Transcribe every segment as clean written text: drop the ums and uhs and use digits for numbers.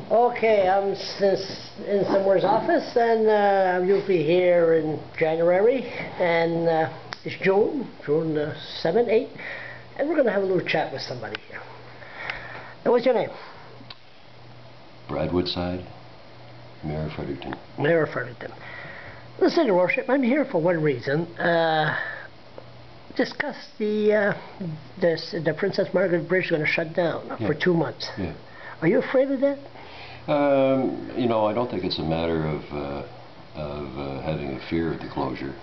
Okay, I'm in somewhere's office, and I'm usually here in January, and it's June 7th, 8th, and we're going to have a little chat with somebody here. Now, what's your name? Brad Woodside, Mayor of Fredericton. Mayor of Fredericton. Listen, Your Worship, I'm here for one reason. Discuss the Princess Margaret Bridge is going to shut down for 2 months. Yeah. Are you afraid of that? You know, I don't think it's a matter of having a fear of the closure.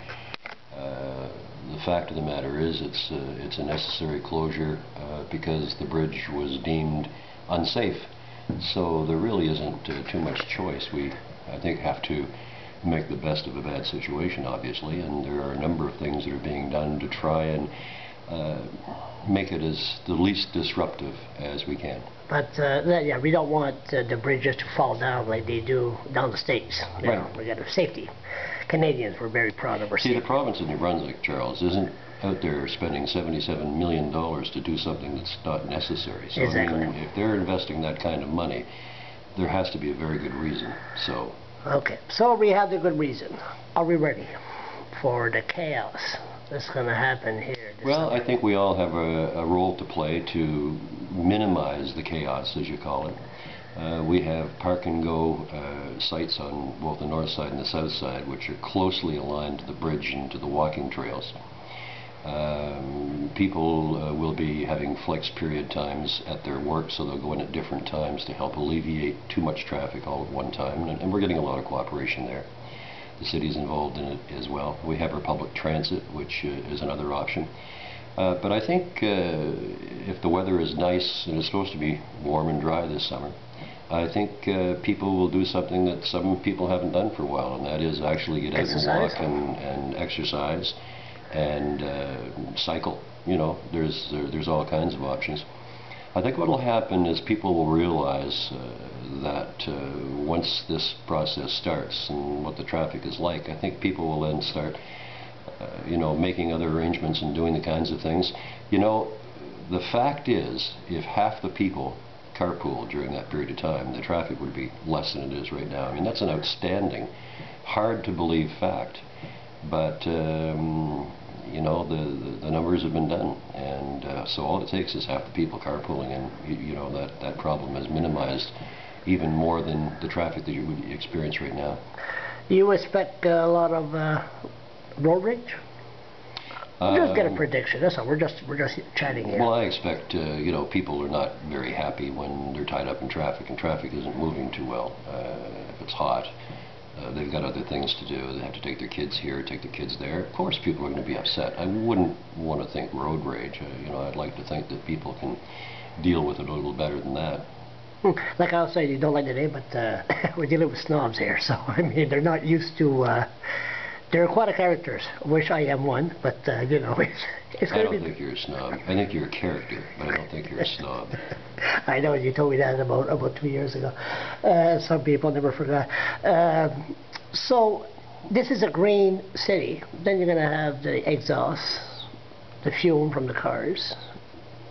The fact of the matter is it's a necessary closure because the bridge was deemed unsafe. So there really isn't too much choice. We, I think, have to make the best of a bad situation, obviously, and there are a number of things that are being done to try and make it as the least disruptive as we can. But yeah, we don't want the bridges to fall down like they do down the States. You know, we got safety. Canadians were very proud of our safety. See, the province of New Brunswick, Charles, isn't out there spending $77 million to do something that's not necessary. So exactly. I mean, if they're investing that kind of money, there has to be a very good reason. So. Okay, so we have the good reason. Are we ready for the chaos that's going to happen here? Well, I think we all have a role to play to minimize the chaos, as you call it. We have park-and-go sites on both the north side and the south side, which are closely aligned to the bridge and to the walking trails. People will be having flex period times at their work, so they'll go in at different times to help alleviate too much traffic all at one time, and we're getting a lot of cooperation there. The city's involved in it as well. We have our public transit, which is another option. But I think if the weather is nice, and it's supposed to be warm and dry this summer, I think people will do something that some people haven't done for a while, and that is actually get out and walk and exercise and cycle. You know, there's all kinds of options. I think what will happen is people will realize that once this process starts and what the traffic is like, I think people will then start you know, making other arrangements and doing the kinds of things. You know, the fact is, if half the people carpool during that period of time, the traffic would be less than it is right now. I mean, that's an outstanding, hard to believe fact, but you know, the numbers have been done, and so all it takes is half the people carpooling, and you know, that problem is minimized even more than the traffic that you would experience right now. You expect a lot of road rage? Just get a prediction. That's all. We're just chatting here. Well, I expect you know, people are not very happy when they're tied up in traffic, and traffic isn't moving too well. If it's hot, they've got other things to do. They have to take their kids here, take their kids there. Of course, people are going to be upset. I wouldn't want to think road rage. You know, I'd like to think that people can deal with it a little better than that. Like I was saying, you don't like the name, but we're dealing with snobs here. So I mean, they're not used to. They're aquatic characters, which I am one, but you know, it's I don't think you're a snob. I think you're a character, but I don't think you're a snob. I know, you told me that about 2 years ago. Some people never forgot. So this is a green city. Then you're going to have the exhaust, the fume from the cars.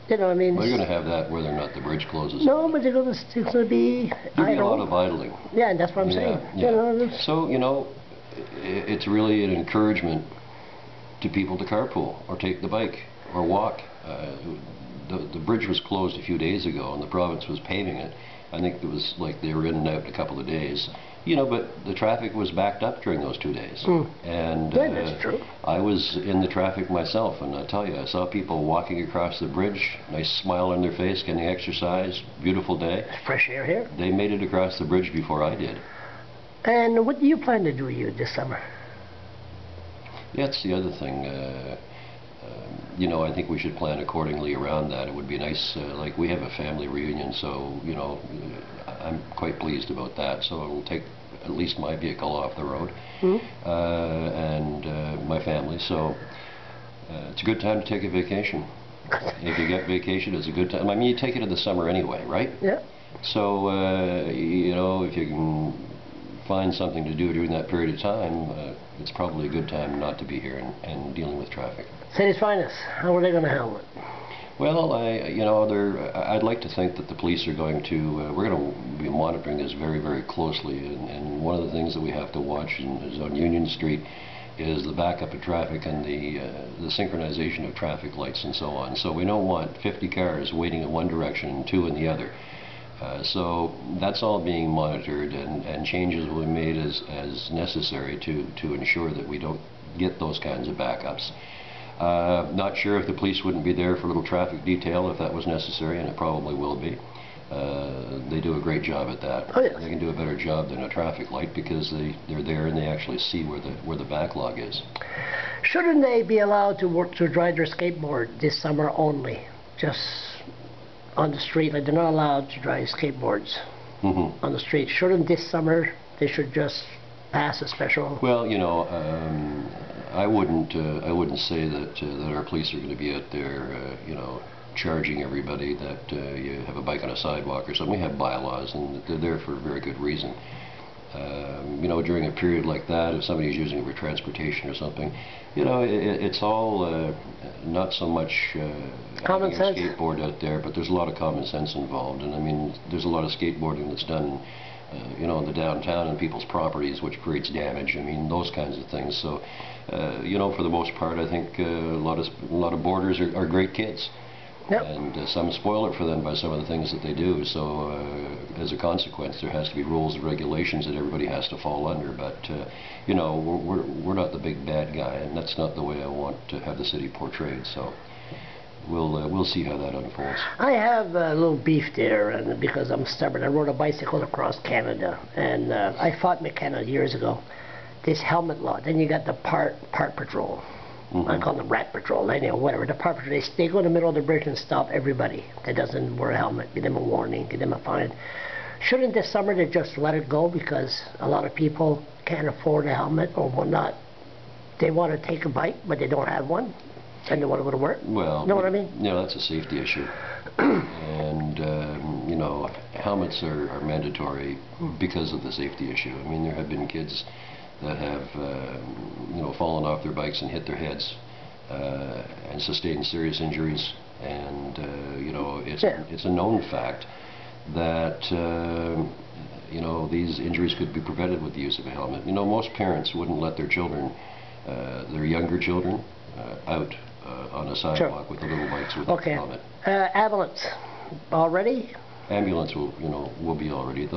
You know what I mean? Well, you're going to have that whether or not the bridge closes. No, but it's going to be There'll be a lot of idling. Yeah, and that's what I'm saying. Yeah. You know, so, you know, it's really an encouragement to people to carpool or take the bike or walk. The bridge was closed a few days ago, and the province was paving it. I think it was like they were in and out in a couple of days. You know, but the traffic was backed up during those 2 days. And yeah, that's true. I was in the traffic myself, and I tell you, I saw people walking across the bridge, nice smile on their face, getting exercise, beautiful day. Fresh air here. They made it across the bridge before I did. And what do you plan to do this summer? Yeah, that's the other thing. You know, I think we should plan accordingly around that. It would be nice, like we have a family reunion, so, you know, I'm quite pleased about that. So it'll take at least my vehicle off the road and my family. So it's a good time to take a vacation. If you get vacation, it's a good time. I mean, you take it in the summer anyway, right? Yeah. So, you know, if you can find something to do during that period of time, it's probably a good time not to be here and dealing with traffic. City's finest. How are they going to handle it? Well, I'd like to think that the police are going to, we're going to be monitoring this very, very closely, and one of the things that we have to watch is on Union Street is the backup of traffic and the synchronization of traffic lights and so on. So we don't want 50 cars waiting in one direction and 2 in the other. So that's all being monitored, and changes will be made as necessary to ensure that we don't get those kinds of backups. Not sure if the police wouldn't be there for a little traffic detail if that was necessary, and it probably will be. They do a great job at that. Oh, yes. They can do a better job than a traffic light because they're there and they actually see where the backlog is. Shouldn't they be allowed to ride their skateboard this summer only, just on the street? Like, they're not allowed to drive skateboards on the street. Shouldn't this summer they should just pass a special? Well, I wouldn't say that our police are going to be out there, charging everybody that you have a bike on a sidewalk or something. We have bylaws, and they're there for a very good reason. During a period like that, if somebody's using it for transportation or something, it's all not so much common sense. A skateboard out there, but there's a lot of common sense involved. And I mean, there's a lot of skateboarding that's done, in the downtown and people's properties, which creates damage. I mean, those kinds of things. So, for the most part, I think a lot of boarders are great kids. Yep. And some spoil it for them by some of the things that they do. So as a consequence, there has to be rules and regulations that everybody has to fall under. But we're not the big bad guy, and that's not the way I want to have the city portrayed. So we'll see how that unfolds. I have a little beef there, and because I'm stubborn, I rode a bicycle across Canada, and I fought in Canada years ago. This helmet law. Then you got the park patrol. I call them rat patrol, whatever. The park patrol, they go in the middle of the bridge and stop everybody that doesn't wear a helmet, give them a warning, give them a fine. Shouldn't this summer they just let it go because a lot of people can't afford a helmet or will not? They want to take a bike, but they don't have one, and they want to go to work. Well, you know what I mean? That's a safety issue. And, helmets are mandatory because of the safety issue. I mean, there have been kids that have, fallen off their bikes and hit their heads and sustained serious injuries. And, it's a known fact that, these injuries could be prevented with the use of a helmet. Most parents wouldn't let their children, their younger children, out on a sidewalk with the little bikes with a helmet. Ambulance, all ready? Ambulance will be all ready.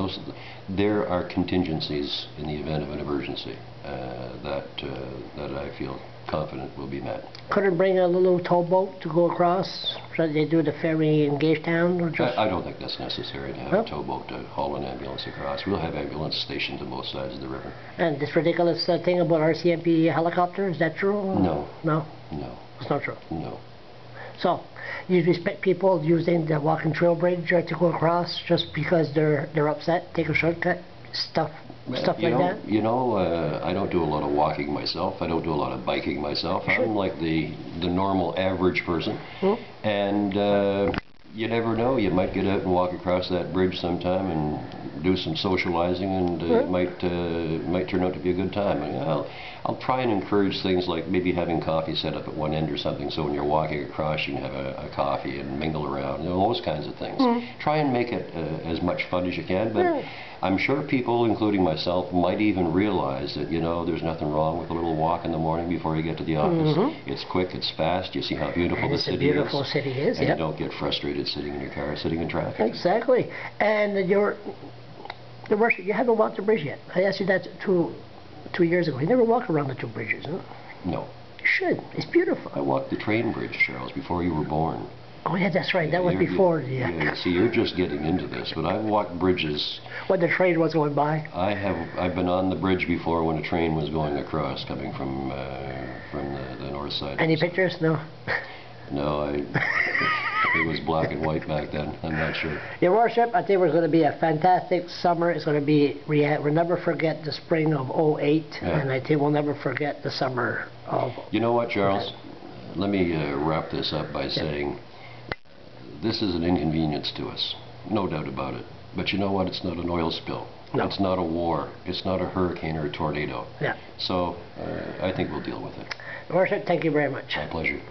There are contingencies in the event of an emergency that I feel confident will be met. Couldn't bring a little towboat to go across? So they do the ferry in Gagetown? Or just... I don't think that's necessary to have a towboat to haul an ambulance across. We'll have ambulance stationed on both sides of the river. And this ridiculous thing about RCMP helicopter, is that true? No. No? No. It's not true? No. So, you respect people using the walking trail bridge to go across just because they're upset, take a shortcut, stuff like that? I don't do a lot of walking myself. I don't do a lot of biking myself. Sure. I'm like the normal average person. And you never know. You might get out and walk across that bridge sometime and do some socializing, and it might turn out to be a good time. I'll try and encourage things like maybe having coffee set up at one end or something, so when you're walking across you can have a coffee and mingle around, those kinds of things. Try and make it as much fun as you can, but I'm sure people, including myself, might even realize that, there's nothing wrong with a little walk in the morning before you get to the office. It's quick, it's fast, you see how beautiful the city is. It's a beautiful city is, and you don't get frustrated sitting in your car, sitting in traffic. Exactly. And your worship, you haven't walked the bridge yet. I asked you that 2 years ago. You never walked around the 2 bridges, huh? No. You should. It's beautiful. I walked the train bridge, Charles, before you were born. Oh, yeah, that's right. That was before. See, you're just getting into this, but I've walked bridges. When the train was going by? I've been on the bridge before when a train was going across, coming from the north side. Any pictures? No? No, it was black and white back then. I'm not sure. Your worship, I think it's going to be a fantastic summer. It's going to be, we'll never forget the spring of '08, and I think we'll never forget the summer of... You know what, Charles? Let me wrap this up by saying this is an inconvenience to us, no doubt about it. But you know what? It's not an oil spill. No. It's not a war. It's not a hurricane or a tornado. Yeah. So I think we'll deal with it. Your worship, thank you very much. My pleasure.